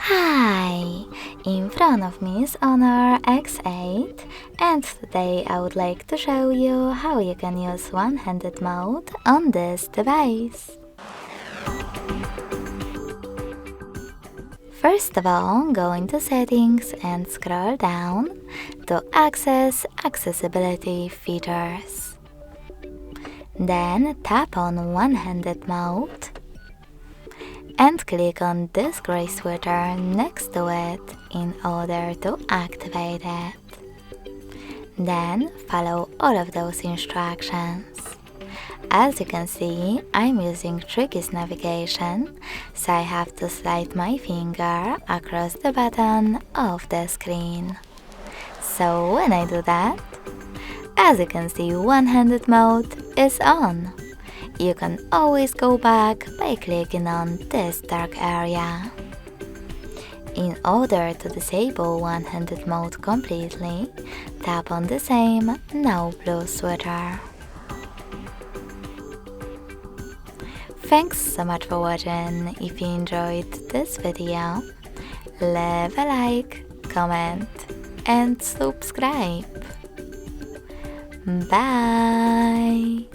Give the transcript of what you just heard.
Hi! In front of me is Honor X8 and today I would like to show you how you can use one-handed mode on this device. First of all, go into Settings and scroll down to access Accessibility features. Then tap on one-handed mode and click on this gray switcher next to it in order to activate it. Then follow all of those instructions. As you can see, I'm using Tricky's navigation, so I have to slide my finger across the button of the screen. So when I do that, as you can see, one-handed mode is on. You can always go back by clicking on this dark area. In order to disable one-handed mode completely, tap on the same now blue switcher. Thanks so much for watching. If you enjoyed this video, leave a like, comment and subscribe. Bye!